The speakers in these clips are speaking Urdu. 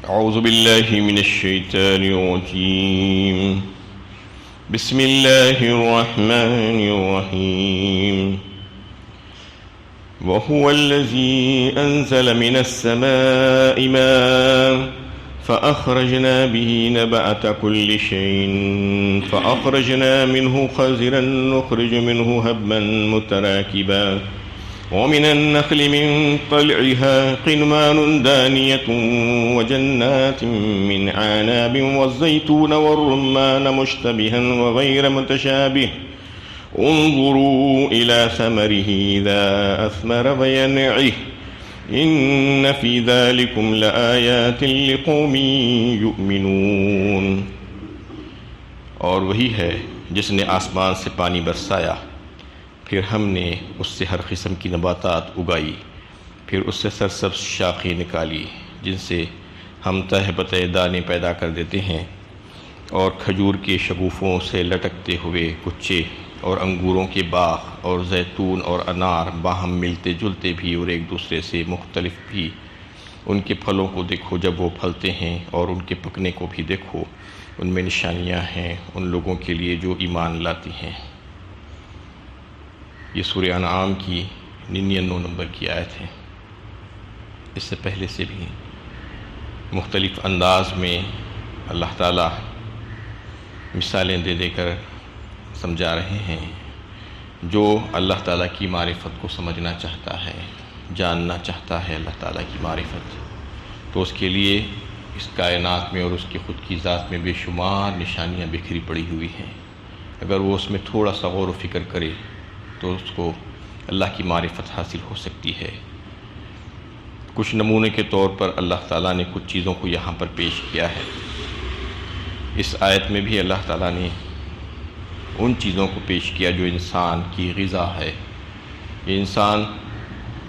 أعوذ بالله من الشيطان الرجيم. بسم الله الرحمن الرحيم. وهو الذي أنزل من السماء ماء فأخرجنا به نبات كل شيء فأخرجنا منه خضرا نخرج منه هبا متراكبا ومن النخل من طلعها قنوان دانية وجنات من عناب والزيتون والرمان مشتبها وغير متشابه انظروا إلى ثمره إذا أثمر وينعه إن في ذلكم لآيات لقوم يؤمنون. اور وہی ہے جس نے آسمان سے پانی برسایا، پھر ہم نے اس سے ہر قسم کی نباتات اگائی، پھر اس سے سرسبز شاخیں نکالی جن سے ہم تہ بتہ دانے پیدا کر دیتے ہیں، اور کھجور کے شگوفوں سے لٹکتے ہوئے گچھے اور انگوروں کے باغ اور زیتون اور انار باہم ملتے جلتے بھی اور ایک دوسرے سے مختلف بھی. ان کے پھلوں کو دیکھو جب وہ پھلتے ہیں، اور ان کے پکنے کو بھی دیکھو، ان میں نشانیاں ہیں ان لوگوں کے لیے جو ایمان لاتی ہیں. یہ سورہ انعام کی 99 نمبر کی آیت ہے. اس سے پہلے سے بھی مختلف انداز میں اللہ تعالیٰ مثالیں دے دے کر سمجھا رہے ہیں. جو اللہ تعالیٰ کی معرفت کو سمجھنا چاہتا ہے، جاننا چاہتا ہے اللہ تعالیٰ کی معرفت، تو اس کے لیے اس کائنات میں اور اس کی خود کی ذات میں بے شمار نشانیاں بکھری پڑی ہوئی ہیں. اگر وہ اس میں تھوڑا سا غور و فکر کرے تو اس کو اللہ کی معرفت حاصل ہو سکتی ہے. کچھ نمونے کے طور پر اللہ تعالیٰ نے کچھ چیزوں کو یہاں پر پیش کیا ہے. اس آیت میں بھی اللہ تعالیٰ نے ان چیزوں کو پیش کیا جو انسان کی غذا ہے. یہ انسان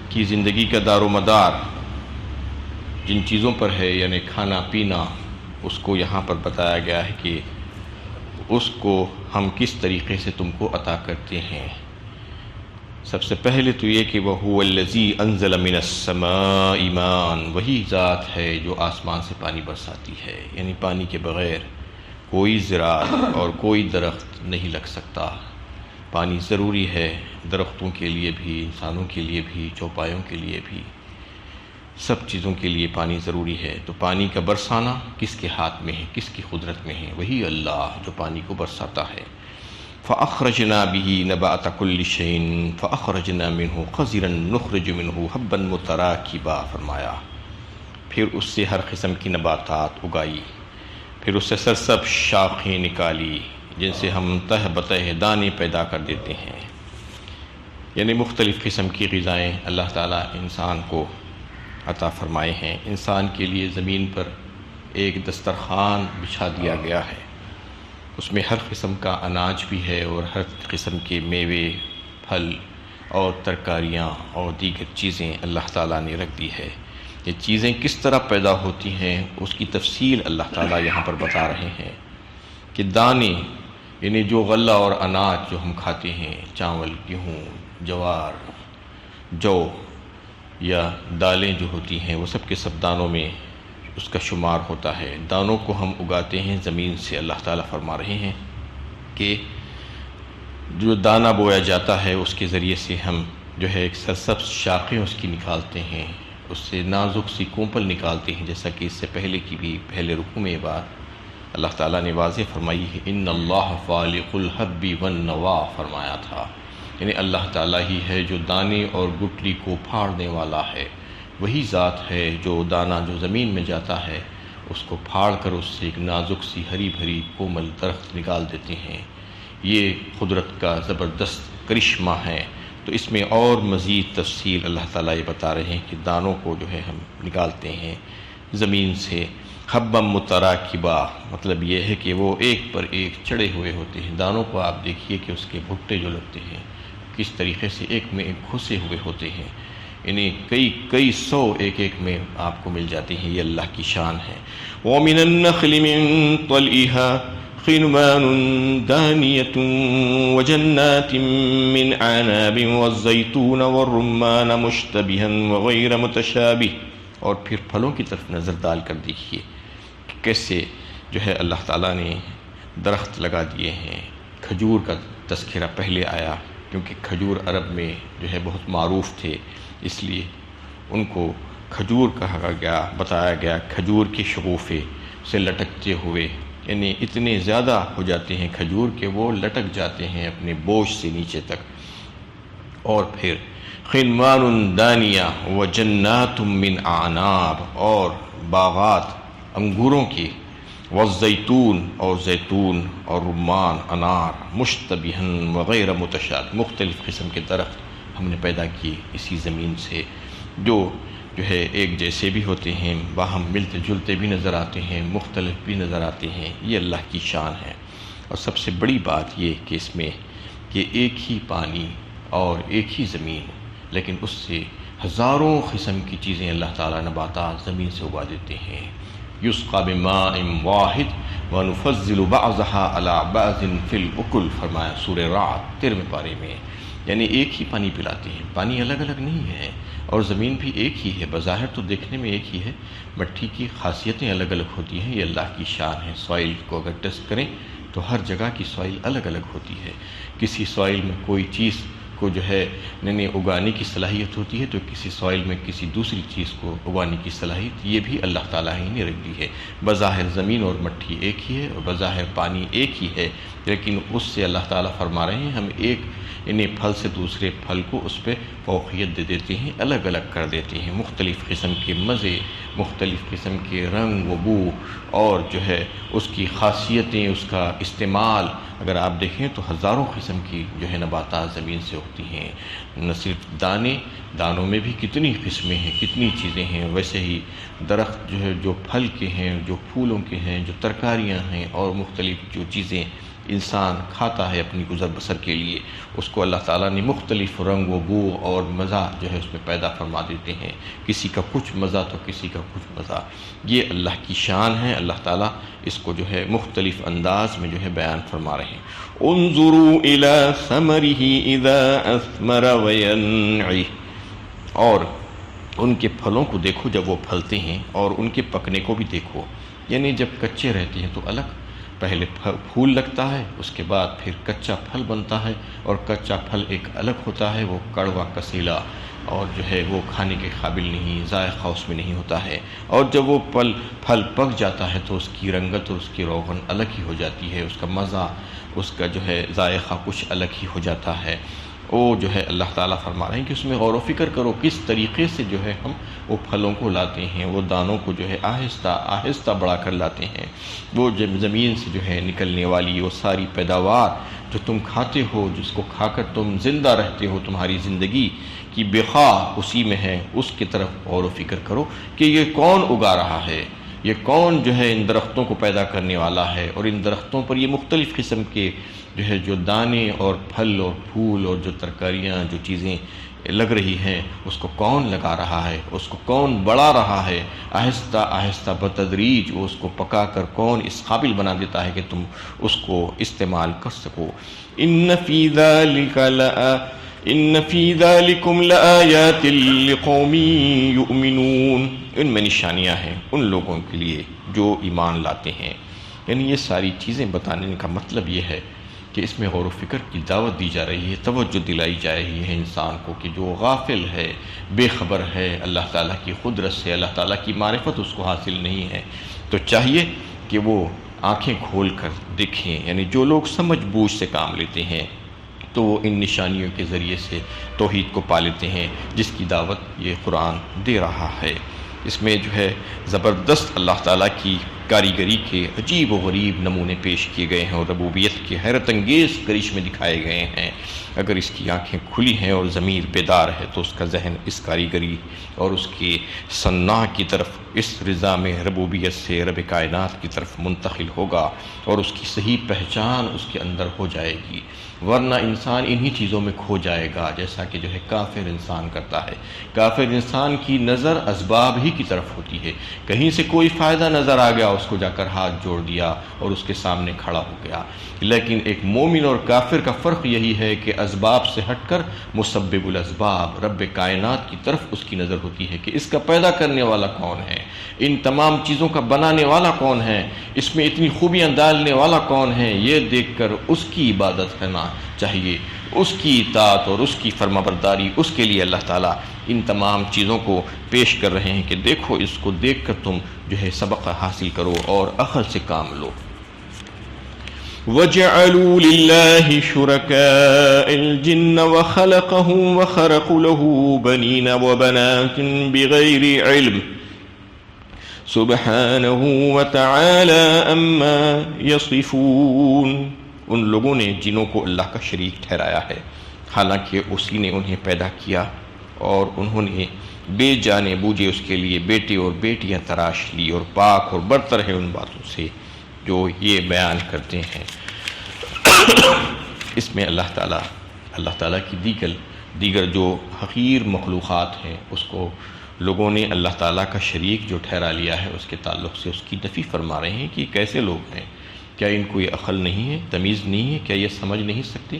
کی زندگی کا دار و مدار جن چیزوں پر ہے، یعنی کھانا پینا، اس کو یہاں پر بتایا گیا ہے کہ اس کو ہم کس طریقے سے تم کو عطا کرتے ہیں. سب سے پہلے تو یہ کہ وَهُوَ الَّذِي أَنزَلَ مِنَ السَّمَاءِ مَاءً، وہی ذات ہے جو آسمان سے پانی برساتی ہے. یعنی پانی کے بغیر کوئی زراعت اور کوئی درخت نہیں لگ سکتا. پانی ضروری ہے، درختوں کے لیے بھی، انسانوں کے لیے بھی، چوپایوں کے لیے بھی، سب چیزوں کے لیے پانی ضروری ہے. تو پانی کا برسانا کس کے ہاتھ میں ہے، کس کی قدرت میں ہے؟ وہی اللہ جو پانی کو برساتا ہے. فَأَخْرَجْنَا بِهِ نَبَاتَ كُلِّ شَيْءٍ فَأَخْرَجْنَا مِنْهُ خَضِرًا نُخْرِجُ مِنْهُ حَبًّا مُتَرَاكِبًا فرمایا. پھر اس سے ہر قسم کی نباتات اگائی، پھر اس سے سرسبز شاخیں نکالی جن سے ہم تہ بتہ دانے پیدا کر دیتے ہیں. یعنی مختلف قسم کی غذائیں اللہ تعالیٰ انسان کو عطا فرمائے ہیں. انسان کے لیے زمین پر ایک دسترخوان بچھا دیا گیا ہے، اس میں ہر قسم کا اناج بھی ہے اور ہر قسم کے میوے، پھل اور ترکاریاں اور دیگر چیزیں اللہ تعالیٰ نے رکھ دی ہے. یہ چیزیں کس طرح پیدا ہوتی ہیں اس کی تفصیل اللہ تعالیٰ یہاں پر بتا رہے ہیں کہ دانے، یعنی جو غلہ اور اناج جو ہم کھاتے ہیں، چاول، گیہوں، جوار، جو یا دالیں جو ہوتی ہیں، وہ سب کے سب دانوں میں اس کا شمار ہوتا ہے. دانوں کو ہم اگاتے ہیں زمین سے. اللہ تعالیٰ فرما رہے ہیں کہ جو دانہ بویا جاتا ہے اس کے ذریعے سے ہم جو ہے ایک سرسبز شاخیں اس کی نکالتے ہیں، اس سے نازک سی کونپل نکالتے ہیں، جیسا کہ اس سے پہلے کی بھی پہلے رکوع میں یہ بات اللہ تعالیٰ نے واضح فرمائی ہے. ان اللہ فالق الحب والنوا فرمایا تھا. یعنی اللہ تعالیٰ ہی ہے جو دانے اور گٹلی کو پھاڑنے والا ہے. وہی ذات ہے جو دانہ جو زمین میں جاتا ہے اس کو پھاڑ کر اس سے ایک نازک سی ہری بھری کومل درخت نکال دیتے ہیں. یہ قدرت کا زبردست کرشمہ ہے. تو اس میں اور مزید تفصیل اللہ تعالیٰ یہ بتا رہے ہیں کہ دانوں کو جو ہے ہم نکالتے ہیں زمین سے. حبًا متراکبا مطلب یہ ہے کہ وہ ایک پر ایک چڑھے ہوئے ہوتے ہیں. دانوں کو آپ دیکھیے کہ اس کے بھٹے جو لگتے ہیں کس طریقے سے ایک میں ایک گھسے ہوئے ہوتے ہیں. یعنی کئی سو ایک ایک میں آپ کو مل جاتے ہیں. یہ اللہ کی شان ہے. وَمِنَ النَّخْلِ مِن طَلْعِهَا قِنْوَانٌ دَانِيَةٌ وَجَنَّاتٍ مِّنْ أَعْنَابٍ وَالزَّيْتُونَ وَالرُّمَّانَ مُشْتَبِهًا وَغَيْرَ مُتَشَابِهٍ اور پھر پھلوں کی طرف نظر ڈال کر دیکھیے کہ کیسے جو ہے اللہ تعالیٰ نے درخت لگا دیے ہیں۔ کھجور کا تذکرہ پہلے آیا کیونکہ کھجور عرب میں جو ہے بہت معروف تھے، اس لیے ان کو کھجور کہا گیا، بتایا گیا کھجور کے شگوفے سے لٹکتے ہوئے، یعنی اتنے زیادہ ہو جاتے ہیں کھجور کہ وہ لٹک جاتے ہیں اپنے بوجھ سے نیچے تک۔ اور پھر خنوان دانیہ و جنات من اعناب، اور باغات انگوروں کے، والزیتون اور زیتون اور رمان، انار، مشتبہن وغیرہ متشابہ، مختلف قسم کے درخت ہم نے پیدا کیے اسی زمین سے، جو ہے ایک جیسے بھی ہوتے ہیں، باہم ملتے جلتے بھی نظر آتے ہیں، مختلف بھی نظر آتے ہیں۔ یہ اللہ کی شان ہے۔ اور سب سے بڑی بات یہ کہ اس میں کہ ایک ہی پانی اور ایک ہی زمین، لیکن اس سے ہزاروں قسم کی چیزیں اللہ تعالیٰ نباتات زمین سے اگا دیتے ہیں۔ یسقى بماء واحد ونفضل بعضها على بعض في الاكل، فرمایا سورہ رعد 13 پارے میں، یعنی ایک ہی پانی پلاتے ہیں، پانی الگ الگ نہیں ہے، اور زمین بھی ایک ہی ہے، بظاہر تو دیکھنے میں ایک ہی ہے، مٹی کی خاصیتیں الگ الگ ہوتی ہیں۔ یہ اللہ کی شان ہے۔ سوائل کو اگر ٹیسٹ کریں تو ہر جگہ کی سوائل الگ الگ ہوتی ہے۔ کسی سوائل میں کوئی چیز کو جو ہے اگانے کی صلاحیت ہوتی ہے تو کسی سوائل میں کسی دوسری چیز کو اگانے کی صلاحیت، یہ بھی اللہ تعالیٰ ہی نے رکھ دی ہے۔ بظاہر زمین اور مٹی ایک ہی ہے، اور بظاہر پانی ایک ہی ہے، لیکن اس سے اللہ تعالیٰ فرما رہے ہیں ہم ایک پھل سے دوسرے پھل کو اس پہ فوقیت دے دیتے ہیں، الگ الگ کر دیتے ہیں، مختلف قسم کے مزے، مختلف قسم کے رنگ و بو، اور جو ہے اس کی خاصیتیں، اس کا استعمال اگر آپ دیکھیں تو ہزاروں قسم کی جو ہے نباتات زمین سے اگتی ہیں۔ نہ صرف دانوں میں بھی کتنی قسمیں ہیں، کتنی چیزیں ہیں، ویسے ہی درخت جو ہے جو پھل کے ہیں، جو پھولوں کے ہیں، جو ترکاریاں ہیں، اور مختلف جو چیزیں انسان کھاتا ہے اپنی گزر بسر کے لیے، اس کو اللہ تعالیٰ نے مختلف رنگ و بو اور مزہ جو ہے اس میں پیدا فرما دیتے ہیں، کسی کا کچھ مزہ تو کسی کا کچھ مزہ۔ یہ اللہ کی شان ہے، اللہ تعالیٰ اس کو جو ہے مختلف انداز میں جو ہے بیان فرما رہے ہیں۔ انظروا الى ثمره اذا اثمر وینعی، اور ان کے پھلوں کو دیکھو جب وہ پھلتے ہیں، اور ان کے پکنے کو بھی دیکھو، یعنی جب کچے رہتے ہیں تو الگ، پہلے پھول لگتا ہے، اس کے بعد پھر کچا پھل بنتا ہے، اور کچا پھل ایک الگ ہوتا ہے، وہ کڑوا کسیلا، اور جو ہے وہ کھانے کے قابل نہیں، ذائقہ اس میں نہیں ہوتا ہے، اور جب وہ پھل پک جاتا ہے تو اس کی رنگت اور اس کی روغن الگ ہی ہو جاتی ہے، اس کا مزہ، اس کا جو ہے ذائقہ کچھ الگ ہی ہو جاتا ہے۔ وہ جو ہے اللہ تعالیٰ فرما رہے ہیں کہ اس میں غور و فکر کرو کس طریقے سے جو ہے ہم وہ پھلوں کو لاتے ہیں، وہ دانوں کو جو ہے آہستہ آہستہ بڑھا کر لاتے ہیں، وہ زمین سے جو ہے نکلنے والی وہ ساری پیداوار جو تم کھاتے ہو، جس کو کھا کر تم زندہ رہتے ہو، تمہاری زندگی کی بقا اسی میں ہے، اس کی طرف غور و فکر کرو کہ یہ کون اگا رہا ہے، یہ کون جو ہے ان درختوں کو پیدا کرنے والا ہے، اور ان درختوں پر یہ مختلف قسم کے جو ہے جو دانے اور پھل اور پھول اور جو ترکاریاں جو چیزیں لگ رہی ہیں، اس کو کون لگا رہا ہے، اس کو کون بڑھا رہا ہے، آہستہ آہستہ بتدریج وہ اس کو پکا کر کون اس قابل بنا دیتا ہے کہ تم اس کو استعمال کر سکو۔ ان فی ذالکم لآیات لقوم یؤمنون، ان میں نشانیاں ہیں ان لوگوں کے لیے جو ایمان لاتے ہیں۔ یعنی یہ ساری چیزیں بتانے کا مطلب یہ ہے کہ اس میں غور و فکر کی دعوت دی جا رہی ہے، توجہ دلائی جا رہی ہے انسان کو کہ جو غافل ہے، بے خبر ہے اللہ تعالیٰ کی قدرت سے، اللہ تعالیٰ کی معرفت اس کو حاصل نہیں ہے، تو چاہیے کہ وہ آنکھیں کھول کر دیکھیں۔ یعنی جو لوگ سمجھ بوجھ سے کام لیتے ہیں تو وہ ان نشانیوں کے ذریعے سے توحید کو پا لیتے ہیں، جس کی دعوت یہ قرآن دے رہا ہے۔ اس میں جو ہے زبردست اللہ تعالیٰ کی کاریگری کے عجیب و غریب نمونے پیش کیے گئے ہیں، اور ربوبیت کے حیرت انگیز کرشمے دکھائے گئے ہیں۔ اگر اس کی آنکھیں کھلی ہیں اور ضمیر بیدار ہے تو اس کا ذہن اس کاریگری اور اس کی صنع کی طرف، اس رضا میں ربوبیت سے رب کائنات کی طرف منتقل ہوگا، اور اس کی صحیح پہچان اس کے اندر ہو جائے گی، ورنہ انسان انہی چیزوں میں کھو جائے گا جیسا کہ جو ہے کافر انسان کرتا ہے۔ کافر انسان کی نظر اسباب ہی کی طرف ہوتی ہے، کہیں سے کوئی فائدہ نظر آ گیا اس کو جا کر ہاتھ جوڑ دیا اور اس کے سامنے کھڑا ہو گیا۔ لیکن ایک مومن اور کافر کا فرق یہی ہے کہ اسباب سے ہٹ کر مسبب الاسباب رب کائنات کی طرف اس کی نظر ہوتی ہے کہ اس کا پیدا کرنے والا کون ہے، ان تمام چیزوں کا بنانے والا کون ہے، اس میں اتنی خوبیاں ڈالنے والا کون ہے، یہ دیکھ کر اس کی عبادت کرنا چاہیے، اس کی اطاعت اور اس کی فرمانبرداری، اس کے لیے اللہ تعالیٰ ان تمام چیزوں کو پیش کر رہے ہیں کہ دیکھو اس کو دیکھ کر تم جو ہے سبق حاصل کرو اور عقل سے کام لو۔ وَجَعَلُوا لِلَّهِ شُرَكَاءَ الْجِنَّ وَخَلَقَهُمْ وَخَرَقُوا لَهُ بَنِينَ وَبَنَاتٍ بِغَيْرِ عِلْمٍ سُبْحَانَهُ وَتَعَالَى عَمَّا يَصِفُونَ۔ ان لوگوں نے جنوں کو اللہ کا شریک ٹھہرایا ہے، حالانکہ اسی نے انہیں پیدا کیا اور انہوں نے بے جانے بوجھے اس کے لیے بیٹے اور بیٹیاں تراش لی، اور پاک اور برتر ہے ان باتوں سے جو یہ بیان کرتے ہیں۔ اس میں اللہ تعالیٰ کی دیگر جو حقیر مخلوقات ہیں اس کو لوگوں نے اللہ تعالیٰ کا شریک جو ٹھہرا لیا ہے، اس کے تعلق سے اس کی نفی فرما رہے ہیں کہ یہ کیسے لوگ ہیں، کیا ان کو یہ عقل نہیں ہے، تمیز نہیں ہے، کیا یہ سمجھ نہیں سکتے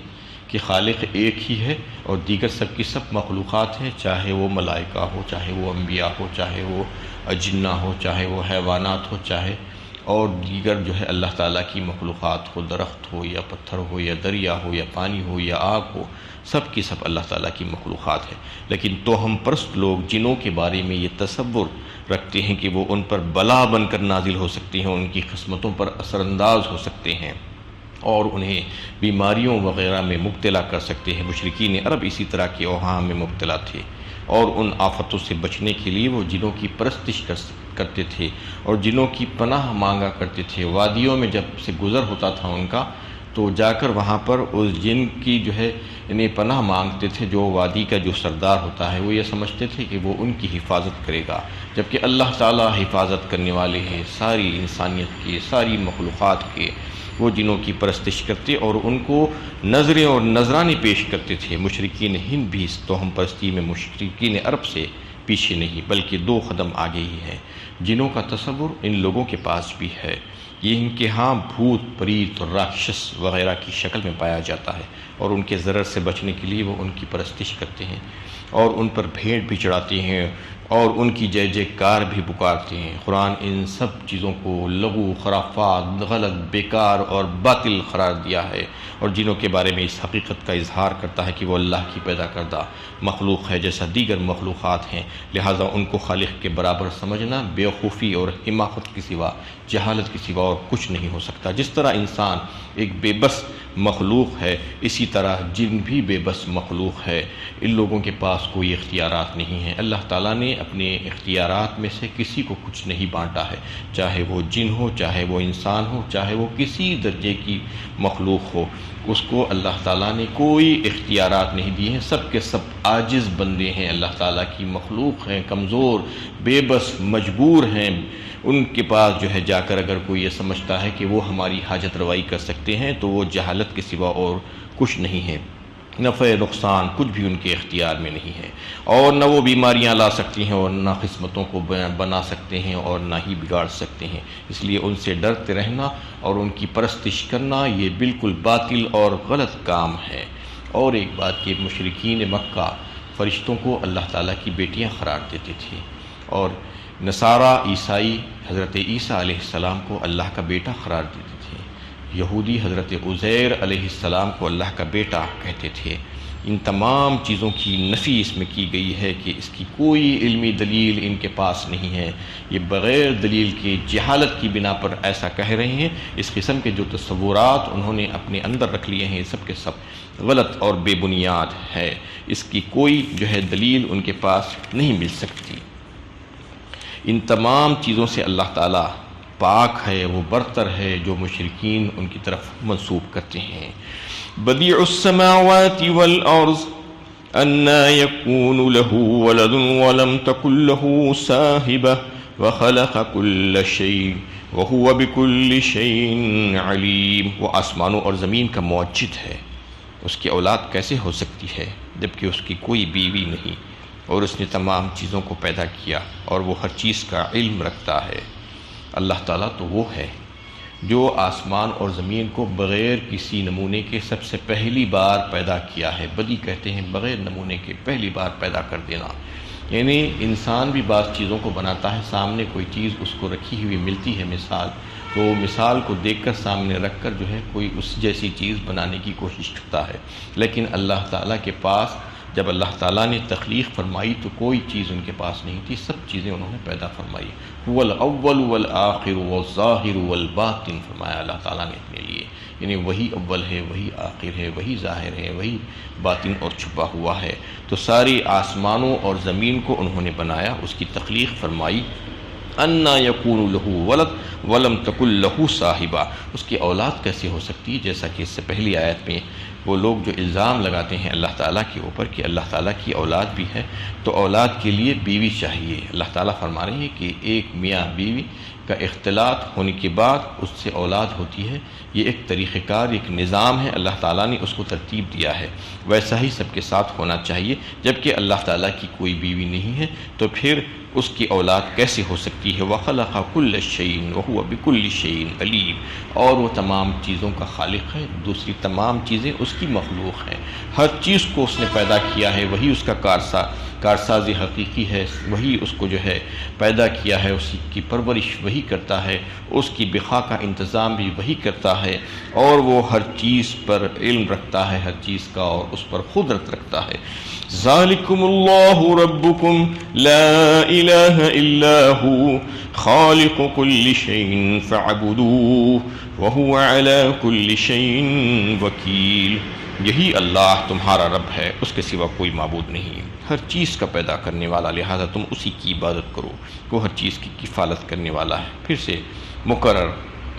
کہ خالق ایک ہی ہے اور دیگر سب کی سب مخلوقات ہیں، چاہے وہ ملائکہ ہو، چاہے وہ انبیاء ہو، چاہے وہ جنہ ہو، چاہے وہ حیوانات ہو، چاہے اور دیگر جو ہے اللہ تعالیٰ کی مخلوقات ہو، درخت ہو یا پتھر ہو یا دریا ہو یا پانی ہو یا آگ ہو، سب کی سب اللہ تعالیٰ کی مخلوقات ہیں۔ لیکن توہم پرست لوگ جنوں کے بارے میں یہ تصور رکھتے ہیں کہ وہ ان پر بلا بن کر نازل ہو سکتے ہیں، ان کی قسمتوں پر اثر انداز ہو سکتے ہیں اور انہیں بیماریوں وغیرہ میں مبتلا کر سکتے ہیں۔ مشرکین عرب اسی طرح کے اوہام میں مبتلا تھے اور ان آفتوں سے بچنے کے لیے وہ جنوں کی پرستش کرتے تھے اور جنوں کی پناہ مانگا کرتے تھے۔ وادیوں میں جب سے گزر ہوتا تھا ان کا تو جا کر وہاں پر اس جن کی جو ہے انہیں پناہ مانگتے تھے۔ جو وادی کا جو سردار ہوتا ہے وہ یہ سمجھتے تھے کہ وہ ان کی حفاظت کرے گا، جبکہ اللہ تعالیٰ حفاظت کرنے والے ہیں ساری انسانیت کے، ساری مخلوقات کے۔ وہ جنوں کی پرستش کرتے اور ان کو نظریں اور نذرانے پیش کرتے تھے۔ مشرکین ہند بھی اس توہم پرستی میں مشرکین عرب سے پیچھے نہیں بلکہ 2 قدم آگے ہی ہے۔ جنوں کا تصور ان لوگوں کے پاس بھی ہے، یہ ان کے ہاں بھوت پریت اور راکشس وغیرہ کی شکل میں پایا جاتا ہے اور ان کے ضرر سے بچنے کے لیے وہ ان کی پرستش کرتے ہیں اور ان پر بھیٹ بھی چڑھاتے ہیں اور ان کی جے جے کار بھی پکارتے ہیں۔ قرآن ان سب چیزوں کو لغو، خرافات، غلط، بیکار اور باطل قرار دیا ہے اور جنوں کے بارے میں اس حقیقت کا اظہار کرتا ہے کہ وہ اللہ کی پیدا کردہ مخلوق ہے جیسا دیگر مخلوقات ہیں، لہٰذا ان کو خالق کے برابر سمجھنا بیوقوفی اور حماقت کے سوا، جہالت کے سوا اور کچھ نہیں ہو سکتا۔ جس طرح انسان ایک بے بس مخلوق ہے، اسی طرح جن بھی بے بس مخلوق ہے۔ ان لوگوں کے پاس کوئی اختیارات نہیں ہیں۔ اللہ تعالیٰ نے اپنے اختیارات میں سے کسی کو کچھ نہیں بانٹا ہے، چاہے وہ جن ہو، چاہے وہ انسان ہو، چاہے وہ کسی درجے کی مخلوق ہو، اس کو اللہ تعالیٰ نے کوئی اختیارات نہیں دیے ہیں۔ سب کے سب عاجز بندے ہیں، اللہ تعالیٰ کی مخلوق ہیں، کمزور، بے بس، مجبور ہیں۔ ان کے پاس جو ہے جا کر اگر کوئی یہ سمجھتا ہے کہ وہ ہماری حاجت روائی کر سکتے ہیں تو وہ جہالت کے سوا اور کچھ نہیں ہے۔ نفع نقصان کچھ بھی ان کے اختیار میں نہیں ہے اور نہ وہ بیماریاں لا سکتی ہیں اور نہ قسمتوں کو بنا سکتے ہیں اور نہ ہی بگاڑ سکتے ہیں۔ اس لیے ان سے ڈرتے رہنا اور ان کی پرستش کرنا یہ بالکل باطل اور غلط کام ہے۔ اور ایک بات کہ مشرکین مکہ فرشتوں کو اللہ تعالیٰ کی بیٹیاں قرار دیتے تھے اور نصارہ عیسائی حضرت عیسیٰ علیہ السلام کو اللہ کا بیٹا قرار دیتے تھے۔ یہودی حضرت عزیر علیہ السلام کو اللہ کا بیٹا کہتے تھے۔ ان تمام چیزوں کی نفی اس میں کی گئی ہے کہ اس کی کوئی علمی دلیل ان کے پاس نہیں ہے، یہ بغیر دلیل کے جہالت کی بنا پر ایسا کہہ رہے ہیں۔ اس قسم کے جو تصورات انہوں نے اپنے اندر رکھ لیے ہیں سب کے سب غلط اور بے بنیاد ہے، اس کی کوئی جو ہے دلیل ان کے پاس نہیں مل سکتی۔ ان تمام چیزوں سے اللہ تعالیٰ پاک ہے، وہ برتر ہے جو مشرکین ان کی طرف منسوب کرتے ہیں۔ بدیع السماوات والارض انا یکون له ولد ولم تکن له صاحبہ وخلق كل شیء وهو بكل شیء علیم۔ وہ آسمانوں اور زمین کا موجد ہے، اس کی اولاد کیسے ہو سکتی ہے جبکہ اس کی کوئی بیوی نہیں، اور اس نے تمام چیزوں کو پیدا کیا اور وہ ہر چیز کا علم رکھتا ہے۔ اللہ تعالیٰ تو وہ ہے جو آسمان اور زمین کو بغیر کسی نمونے کے سب سے پہلی بار پیدا کیا ہے۔ بدی کہتے ہیں بغیر نمونے کے پہلی بار پیدا کر دینا، یعنی انسان بھی بعض چیزوں کو بناتا ہے، سامنے کوئی چیز اس کو رکھی ہوئی ملتی ہے مثال، تو مثال کو دیکھ کر سامنے رکھ کر جو ہے کوئی اس جیسی چیز بنانے کی کوشش کرتا ہے، لیکن اللہ تعالیٰ کے پاس جب اللہ تعالیٰ نے تخلیق فرمائی تو کوئی چیز ان کے پاس نہیں تھی، سب چیزیں انہوں نے پیدا فرمائی۔ هو الاول والآخر والظاہر والباطن فرمایا اللہ تعالیٰ نے اپنے لیے، یعنی وہی اول ہے، وہی آخر ہے، وہی ظاہر ہے، وہی باطن اور چھپا ہوا ہے۔ تو ساری آسمانوں اور زمین کو انہوں نے بنایا، اس کی تخلیق فرمائی۔ انا یکون لہ ولد ولم تکن لہ صاحبہ، اس کی اولاد کیسے ہو سکتی ہے؟ جیسا کہ اس سے پہلی آیت میں وہ لوگ جو الزام لگاتے ہیں اللہ تعالیٰ کے اوپر کہ اللہ تعالیٰ کی اولاد بھی ہے، تو اولاد کے لیے بیوی چاہیے۔ اللہ تعالیٰ فرما رہے ہیں کہ ایک میاں بیوی کا اختلاط ہونے کے بعد اس سے اولاد ہوتی ہے، یہ ایک طریقہ کار، ایک نظام ہے، اللہ تعالیٰ نے اس کو ترتیب دیا ہے، ویسا ہی سب کے ساتھ ہونا چاہیے۔ جبکہ اللہ تعالیٰ کی کوئی بیوی نہیں ہے تو پھر اس کی اولاد کیسے ہو سکتی ہے؟ وَخَلَقَ كُلَّ شَيْءٍ وَهُوَ بِكُلِّ شَيْءٍ عَلِيمٌ، اور وہ تمام چیزوں کا خالق ہے، دوسری تمام چیزیں اس کی مخلوق ہیں، ہر چیز کو اس نے پیدا کیا ہے، وہی اس کا کارساز حقیقی ہے، وہی اس کو جو ہے پیدا کیا ہے، اس کی پرورش وہی کرتا ہے، اس کی بقا کا انتظام بھی وہی کرتا ہے، اور وہ ہر چیز پر علم رکھتا ہے، ہر چیز کا، اور اس پر قدرت رکھتا ہے۔ ذالکم اللہ ربکم لا الہ الا ہو خالق کل شیء فاعبدوہ وہو علی کل شیء وکیل، یہی اللہ تمہارا رب ہے، اس کے سوا کوئی معبود نہیں، ہر چیز کا پیدا کرنے والا، لہذا تم اسی کی عبادت کرو، وہ ہر چیز کی کفالت کرنے والا ہے۔ پھر سے مقرر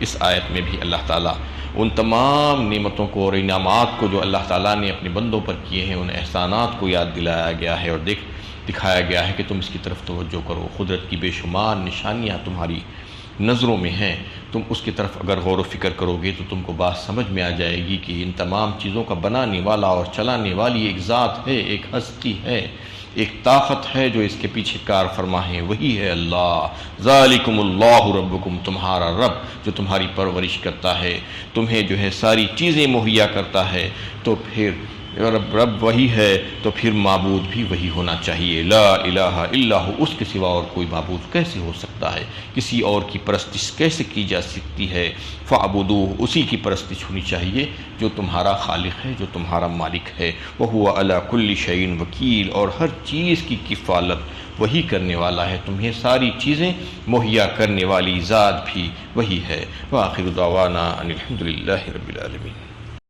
اس آیت میں بھی اللہ تعالیٰ ان تمام نعمتوں کو اور انعامات کو جو اللہ تعالیٰ نے اپنے بندوں پر کیے ہیں، ان احسانات کو یاد دلایا گیا ہے اور دکھایا گیا ہے کہ تم اس کی طرف توجہ کرو۔ قدرت کی بے شمار نشانیاں تمہاری نظروں میں ہیں، تم اس کی طرف اگر غور و فکر کرو گے تو تم کو بات سمجھ میں آ جائے گی کہ ان تمام چیزوں کا بنانے والا اور چلانے والی ایک ذات ہے، ایک ہستی ہے، ایک طاقت ہے جو اس کے پیچھے کار فرما ہے، وہی ہے اللہ۔ ذالکم اللہ ربکم، تمہارا رب جو تمہاری پرورش کرتا ہے، تمہیں جو ہے ساری چیزیں مہیا کرتا ہے، تو پھر رب وہی ہے تو پھر معبود بھی وہی ہونا چاہیے۔ لا الہ الا ہو، اس کے سوا اور کوئی معبود کیسے ہو سکتا ہے؟ کسی اور کی پرستش کیسے کی جا سکتی ہے؟ فاعبدوہ، اسی کی پرستش ہونی چاہیے جو تمہارا خالق ہے، جو تمہارا مالک ہے۔ وہو علی کل شیء وکیل، اور ہر چیز کی کفالت وہی کرنے والا ہے، تمہیں ساری چیزیں مہیا کرنے والی ذات بھی وہی ہے۔ وآخر دعوانا ان الحمد للہ رب العالمین۔